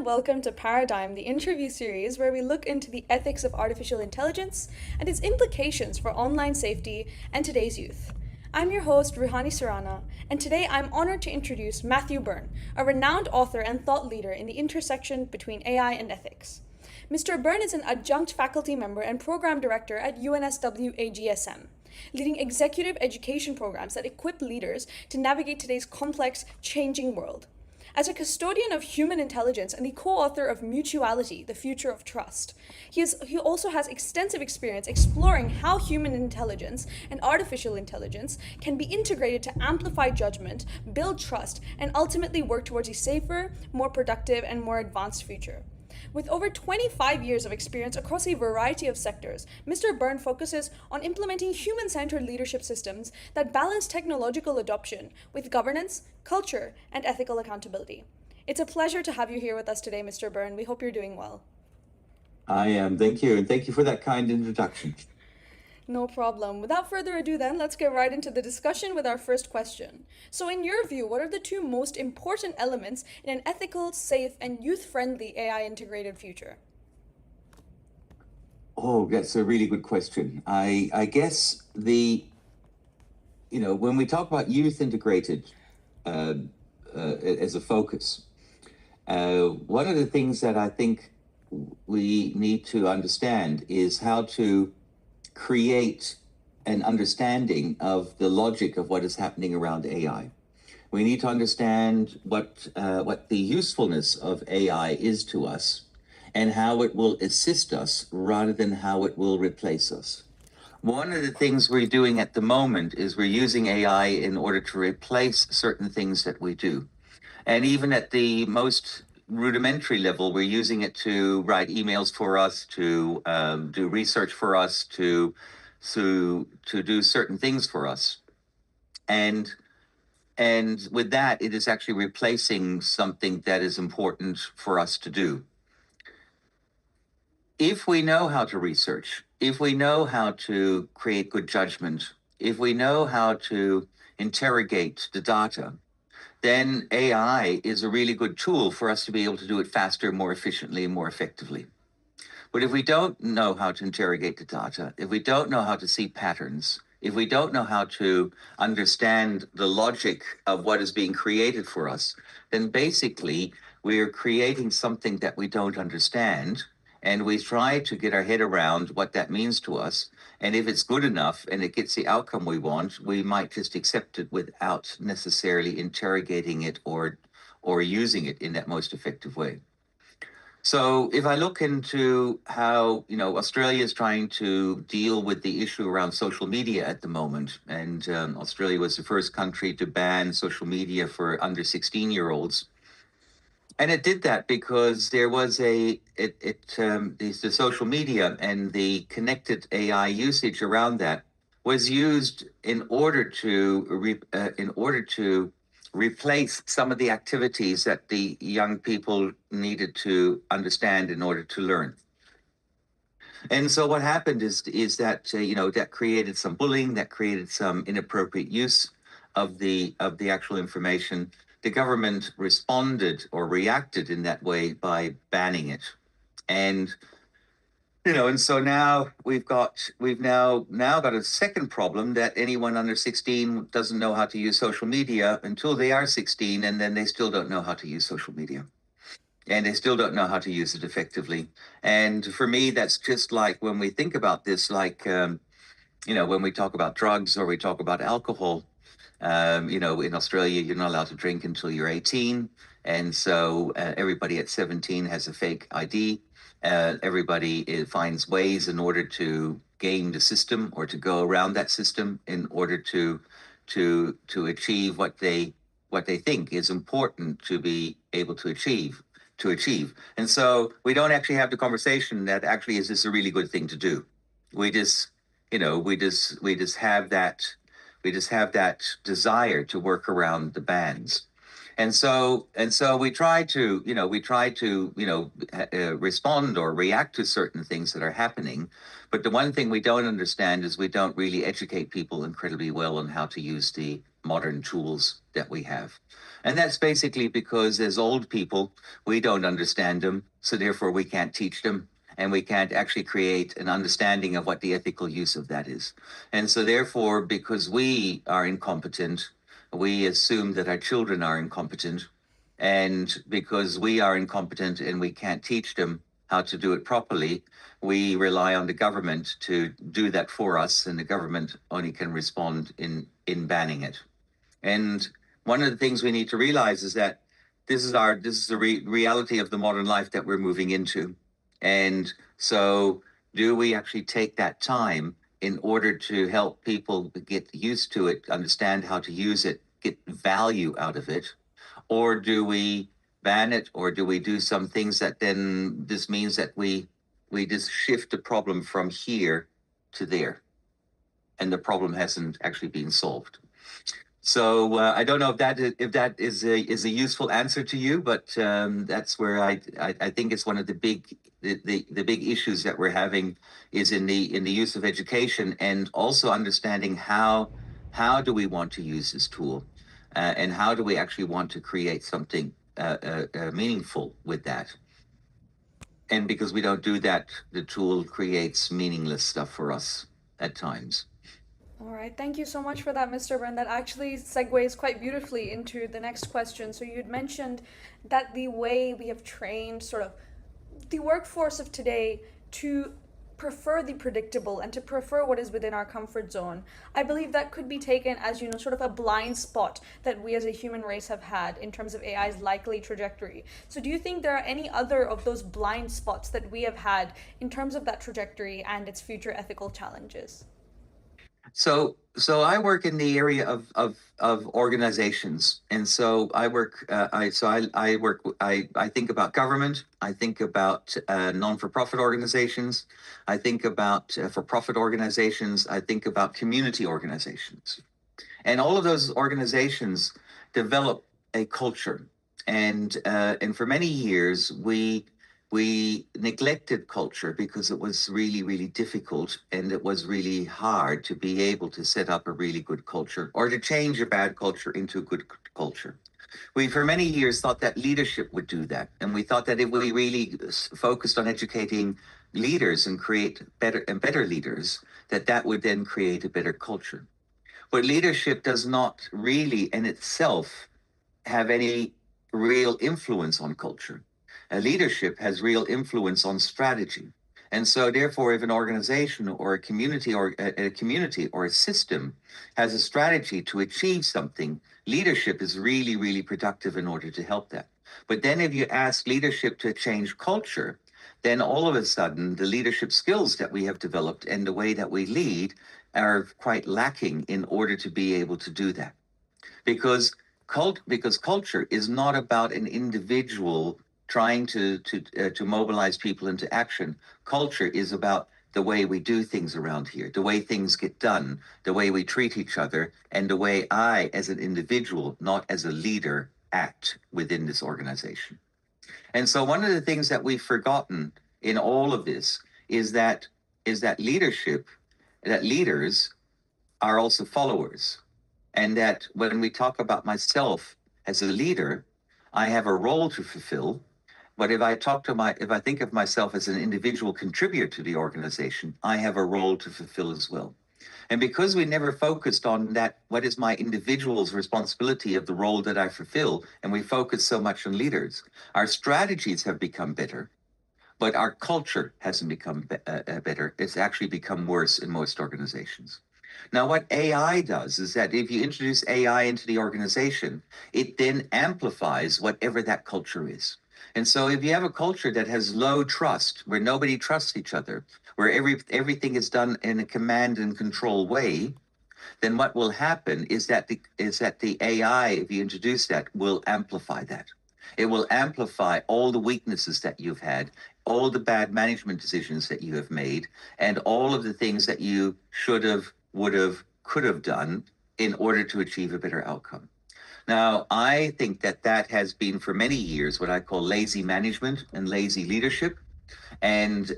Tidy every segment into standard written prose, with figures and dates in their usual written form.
and welcome to Paradigm, the interview series where we look into the ethics of artificial intelligence and its implications for online safety and today's youth. I'm your host, Ruhani Surana, and today I'm honored to introduce Matthew Byrne, a renowned author and thought leader in the intersection between AI and ethics. Mr. Byrne is an adjunct faculty member and program director at UNSW AGSM, leading executive education programs that equip leaders to navigate today's complex, changing world. As a custodian of human intelligence and the co-author of Mutuality, The Future of Trust, he also has extensive experience exploring how human intelligence and artificial intelligence can be integrated to amplify judgment, build trust, and ultimately work towards a safer, more productive, and more advanced future. With over 25 years of experience across a variety of sectors, Mr. Byrne focuses on implementing human-centered leadership systems that balance technological adoption with governance, culture, and ethical accountability. It's a pleasure to have you here with us today, Mr. Byrne. We hope you're doing well. I am. Thank you. And thank you for that kind introduction. No problem. Without further ado then, let's get right into the discussion with our first question. So in your view, what are the two most important elements in an ethical, safe, and youth-friendly AI integrated future? Oh, that's a really good question. I guess when we talk about youth integrated as a focus, one of the things that I think we need to understand is how to create an understanding of the logic of what is happening around AI. We need to understand what the usefulness of AI is to us and how it will assist us rather than how it will replace us. One of the things we're doing at the moment is we're using AI in order to replace certain things that we do. And even at the most rudimentary level, we're using it to write emails for us, to do research for us, to do certain things for us. And with that, it is actually replacing something that is important for us to do. If we know how to research, if we know how to create good judgment, if we know how to interrogate the data, then AI is a really good tool for us to be able to do it faster, more efficiently, and more effectively. But if we don't know how to interrogate the data, if we don't know how to see patterns, if we don't know how to understand the logic of what is being created for us, then basically we're creating something that we don't understand, and we try to get our head around what that means to us. And if it's good enough and it gets the outcome we want, we might just accept it without necessarily interrogating it or using it in that most effective way. So if I look into how, Australia is trying to deal with the issue around social media at the moment, and Australia was the first country to ban social media for under 16-year-olds. And it did that because there was the social media and the connected AI usage around that was used in order to replace some of the activities that the young people needed to understand in order to learn. And so what happened is that that created some bullying, that created some inappropriate use of the actual information. The government responded or reacted in that way by banning it. And so now we've now got a second problem, that anyone under 16 doesn't know how to use social media until they are 16, and then they still don't know how to use social media. And they still don't know how to use it effectively. And for me, that's just like when we think about this, like, when we talk about drugs or we talk about alcohol, in Australia, you're not allowed to drink until you're 18. And so everybody at 17 has a fake ID. Everybody finds ways in order to game the system or to go around that system in order to achieve what they think is important to be able to achieve. And so we don't actually have the conversation that actually, is this a really good thing to do? We just have that desire to work around the bans. And so we try to respond or react to certain things that are happening. But the one thing we don't understand is we don't really educate people incredibly well on how to use the modern tools that we have. And that's basically because as old people, we don't understand them, so therefore we can't teach them, and we can't actually create an understanding of what the ethical use of that is. And so therefore, because we are incompetent, we assume that our children are incompetent, and because we are incompetent and we can't teach them how to do it properly, we rely on the government to do that for us, and the government only can respond in banning it. And one of the things we need to realize is that this is the reality of the modern life that we're moving into. And so do we actually take that time in order to help people get used to it, understand how to use it, get value out of it? Or do we ban it, or do we do some things that then this means that we just shift the problem from here to there, and the problem hasn't actually been solved? So I don't know if that is a useful answer to you, but that's where I think it's one of the big issues that we're having is in the use of education, and also understanding how do we want to use this tool, and how do we actually want to create something meaningful with that. And because we don't do that, the tool creates meaningless stuff for us at times. All right, thank you so much for that, Mr. Byrne. That actually segues quite beautifully into the next question. So you'd mentioned that the way we have trained sort of the workforce of today to prefer the predictable and to prefer what is within our comfort zone, I believe that could be taken as, sort of a blind spot that we as a human race have had in terms of AI's likely trajectory. So do you think there are any other of those blind spots that we have had in terms of that trajectory and its future ethical challenges? So I work in the area of organizations, and so I work. I think about government. I think about non-for-profit organizations. I think about for-profit organizations. I think about community organizations, and all of those organizations develop a culture. And for many years we neglected culture because it was really, really difficult, and it was really hard to be able to set up a really good culture or to change a bad culture into a good culture. We, for many years, thought that leadership would do that. And we thought that if we really focused on educating leaders and create better leaders, that would then create a better culture. But leadership does not really in itself have any real influence on culture. Leadership has real influence on strategy. And so therefore, if an organization or a community or a system has a strategy to achieve something, leadership is really, really productive in order to help that. But then if you ask leadership to change culture, then all of a sudden the leadership skills that we have developed and the way that we lead are quite lacking in order to be able to do that. Because culture is not about an individual trying to mobilize people into action. Culture is about the way we do things around here, the way things get done, the way we treat each other, and the way I, as an individual, not as a leader, act within this organization. And so one of the things that we've forgotten in all of this is that leadership, that leaders are also followers. And that when we talk about myself as a leader, I have a role to fulfill. But if I think of myself as an individual contributor to the organization, I have a role to fulfill as well. And because we never focused on that, what is my individual's responsibility of the role that I fulfill, and we focus so much on leaders, our strategies have become better, but our culture hasn't become better. It's actually become worse in most organizations. Now, what AI does is that if you introduce AI into the organization, it then amplifies whatever that culture is. And so if you have a culture that has low trust, where nobody trusts each other, where everything is done in a command and control way, then what will happen is that the AI, if you introduce that, will amplify that. It will amplify all the weaknesses that you've had, all the bad management decisions that you have made, and all of the things that you should have, would have, could have done in order to achieve a better outcome. Now, I think that has been for many years what I call lazy management and lazy leadership, and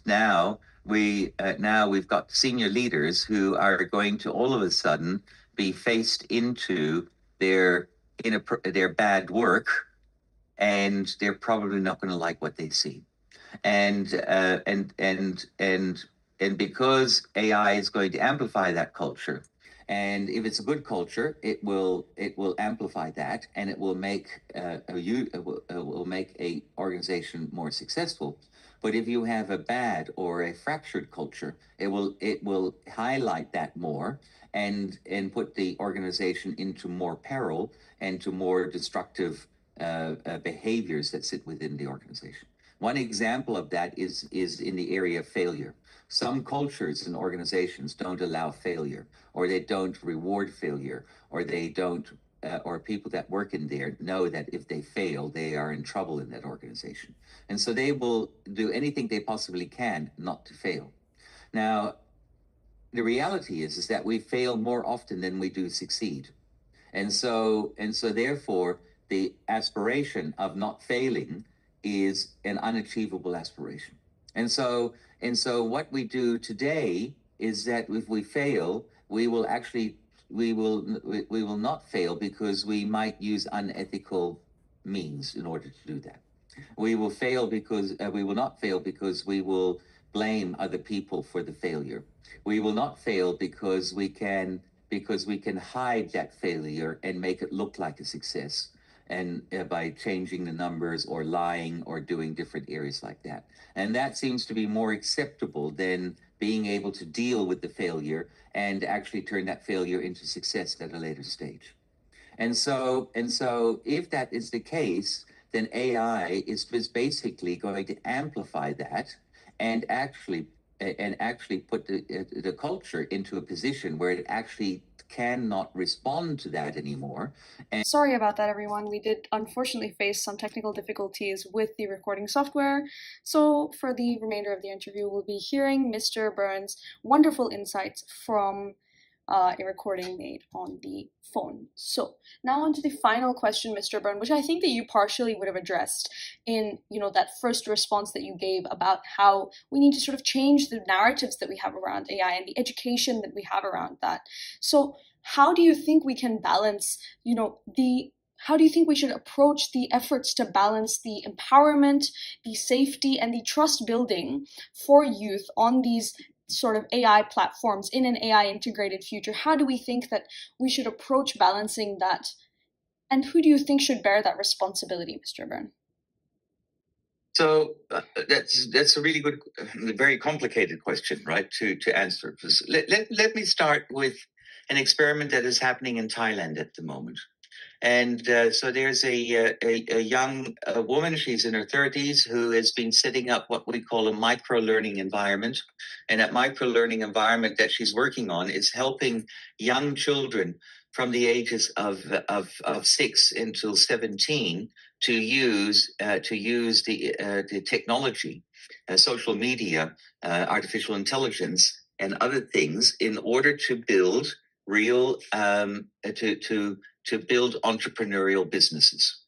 now we've got senior leaders who are going to all of a sudden be faced into their their bad work, and they're probably not going to like what they see. And because AI is going to amplify that culture, and if it's a good culture, it will amplify that, and it will make will make a organization more successful. But if you have a bad or a fractured culture, it will highlight that more, and put the organization into more peril and to more destructive behaviors that sit within the organization. One example of that is in the area of failure. Some cultures and organizations don't allow failure, or they don't reward failure, or they don't, or people that work in there know that if they fail, they are in trouble in that organization, and so they will do anything they possibly can not to fail. Now, the reality is that we fail more often than we do succeed. And so therefore, the aspiration of not failing is an unachievable aspiration. And so what we do today is that if we fail, we will not fail because we might use unethical means in order to do that. We will fail because we will not fail because we will blame other people for the failure. We will not fail because we can hide that failure and make it look like a success, and by changing the numbers or lying or doing different areas like that. And that seems to be more acceptable than being able to deal with the failure and actually turn that failure into success at a later stage. And so if that is the case, then AI is basically going to amplify that, and actually put the culture into a position where it actually cannot respond to that anymore. Sorry about that, everyone. We did unfortunately face some technical difficulties with the recording software. So for the remainder of the interview, we'll be hearing Mr. Byrne's wonderful insights from a recording made on the phone. So now on to the final question, Mr. Byrne, which I think that you partially would have addressed in, that first response that you gave about how we need to sort of change the narratives that we have around AI and the education that we have around that. So how do you think we can balance, how do you think we should approach the efforts to balance the empowerment, the safety, and the trust building for youth on these sort of AI platforms in an AI integrated future? How do we think that we should approach balancing that? And who do you think should bear that responsibility, Mr. Byrne? So that's a really good, very complicated question, right? To answer. Let me start with an experiment that is happening in Thailand at the moment. And so there's a young woman, she's in her 30s, who has been setting up what we call a micro-learning environment. And that micro-learning environment that she's working on is helping young children from the ages of 6 until 17 to use the technology, social media, artificial intelligence, and other things in order to build real to build entrepreneurial businesses.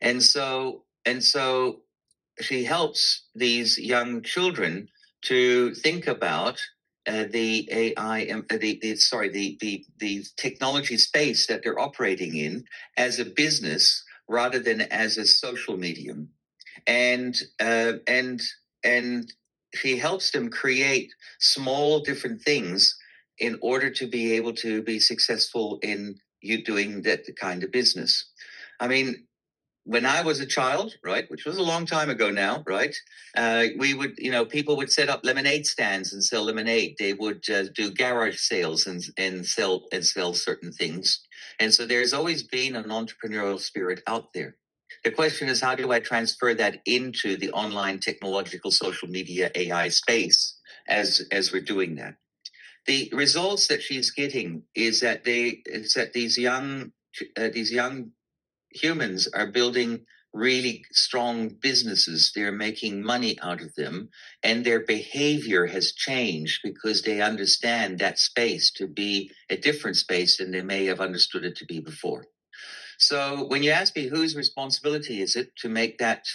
And so she helps these young children to think about the AI, the technology space that they're operating in as a business rather than as a social medium, and she helps them create small different things in order to be able to be successful in you doing that kind of business. I mean, when I was a child, right, which was a long time ago now, right, we would, people would set up lemonade stands and sell lemonade. They would do garage sales and sell certain things. And so there's always been an entrepreneurial spirit out there. The question is, how do I transfer that into the online technological social media AI space as we're doing that? The results that she's getting is that these young humans are building really strong businesses. They're making money out of them, and their behavior has changed because they understand that space to be a different space than they may have understood it to be before. So when you ask me whose responsibility is it to make that,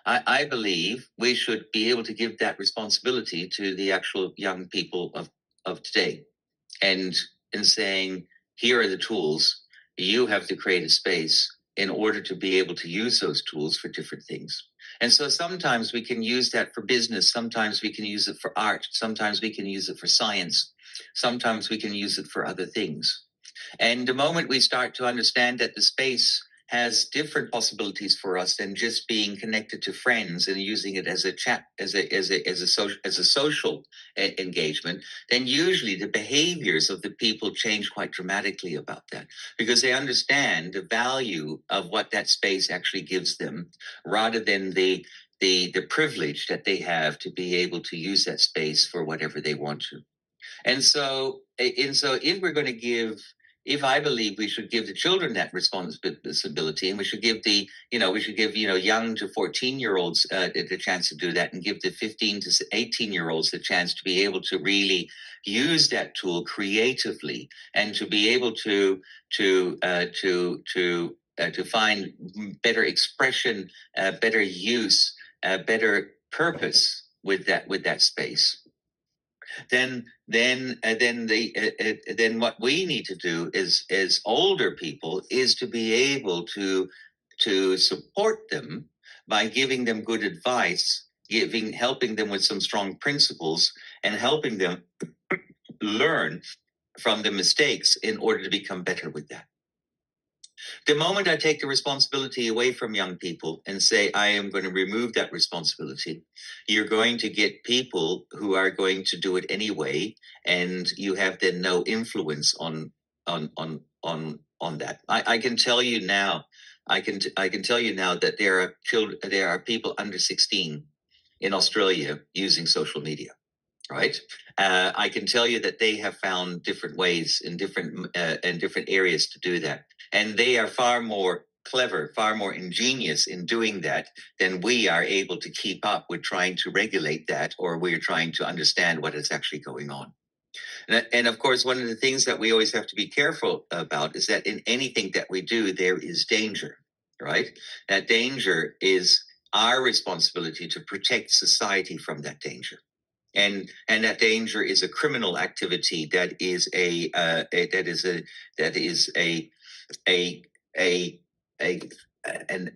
I believe we should be able to give that responsibility to the actual young people of today. And and saying, here are the tools. You have to create a space in order to be able to use those tools for different things. And so sometimes we can use that for business. Sometimes we can use it for art. Sometimes we can use it for science. Sometimes we can use it for other things. And the moment we start to understand that the space has different possibilities for us than just being connected to friends and using it as a chat, as a social engagement, then usually the behaviors of the people change quite dramatically about that, because they understand the value of what that space actually gives them, rather than the privilege that they have to be able to use that space for whatever they want to. And so if we're going to give, if I believe we should give the children that responsibility, and we should give young to 14-year-olds the chance to do that, and give the 15 to 18-year-olds the chance to be able to really use that tool creatively, and to be able to find better expression, better use, better purpose with that space. Then what we need to do is, as older people, is to be able to support them by giving them good advice, helping them with some strong principles, and helping them learn from the mistakes in order to become better with that. The moment I take the responsibility away from young people and say, I am going to remove that responsibility, you're going to get people who are going to do it anyway, and you have then no influence on that. I can tell you now, I can tell you now that there are people under 16 in Australia using social media. Right. I can tell you that they have found different ways in different areas to do that. And they are far more clever, far more ingenious in doing that than we are able to keep up with trying to regulate that, or we're trying to understand what is actually going on. And of course, one of the things that we always have to be careful about is that in anything that we do, there is danger, right? That danger is our responsibility to protect society from that danger. And that danger is a criminal activity that is an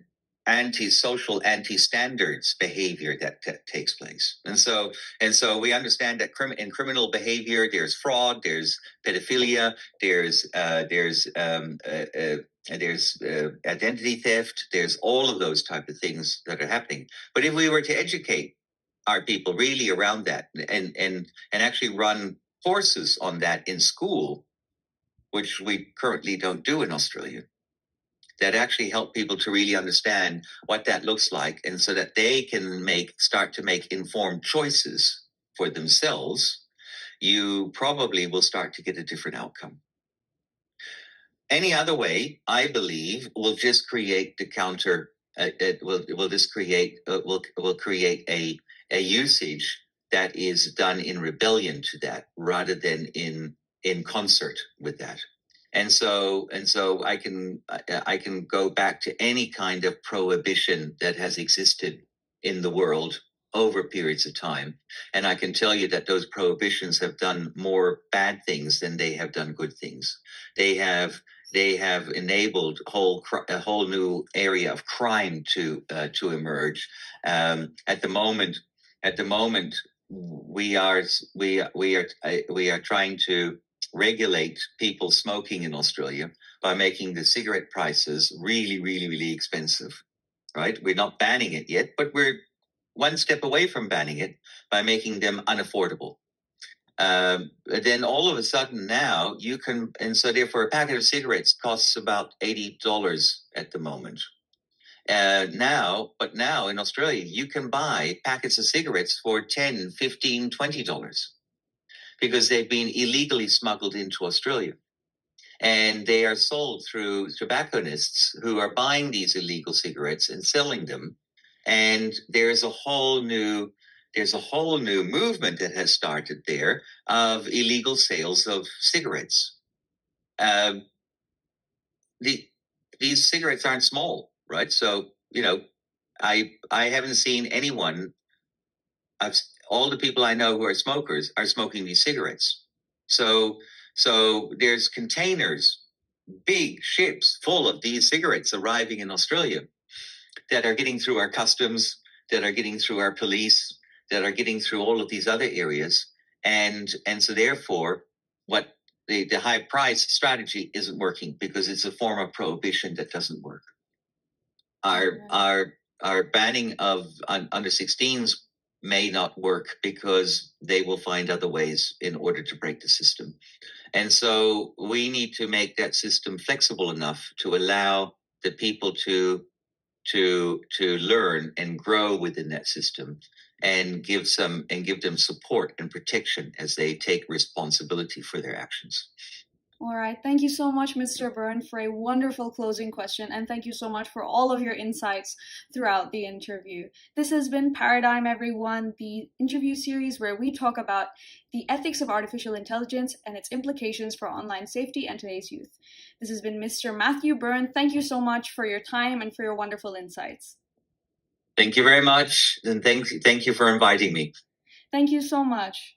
anti-social, anti-standards behavior that takes place. And so we understand that in criminal behavior, there's fraud, there's pedophilia, there's identity theft, there's all of those type of things that are happening. But if we were to educate our people really around that, and actually run courses on that in school, which we currently don't do in Australia, that actually help people to really understand what that looks like, and so that they can start to make informed choices for themselves, you probably will start to get a different outcome. Any other way, I believe, will just create the counter. It will just create will create a usage that is done in rebellion to that, rather than in concert with that. And so I can go back to any kind of prohibition that has existed in the world over periods of time, and I can tell you that those prohibitions have done more bad things than they have done good things. They have enabled a whole new area of crime to emerge. At the moment, we are trying to regulate people smoking in Australia by making the cigarette prices really, really, really expensive. Right? We're not banning it yet, but we're one step away from banning it by making them unaffordable. Then all of a sudden now you can, and so therefore a packet of cigarettes costs about $80 at the moment. Now in Australia, you can buy packets of cigarettes for $10, $15, $20 because they've been illegally smuggled into Australia. And they are sold through tobacconists who are buying these illegal cigarettes and selling them. And there's a whole new movement that has started there of illegal sales of cigarettes. These cigarettes aren't small, right? So, I haven't seen anyone. All the people I know who are smokers are smoking these cigarettes. So So there's containers, big ships full of these cigarettes arriving in Australia that are getting through our customs, that are getting through our police, that are getting through all of these other areas. And so therefore, what the high price strategy isn't working because it's a form of prohibition that doesn't work. Our banning of under 16s may not work because they will find other ways in order to break the system. And so we need to make that system flexible enough to allow the people to learn and grow within that system and give them support and protection as they take responsibility for their actions. All right. Thank you so much, Mr. Byrne, for a wonderful closing question. And thank you so much for all of your insights throughout the interview. This has been Paradigm, everyone, the interview series where we talk about the ethics of artificial intelligence and its implications for online safety and today's youth. This has been Mr. Matthew Byrne. Thank you so much for your time and for your wonderful insights. Thank you very much. And thank you for inviting me. Thank you so much.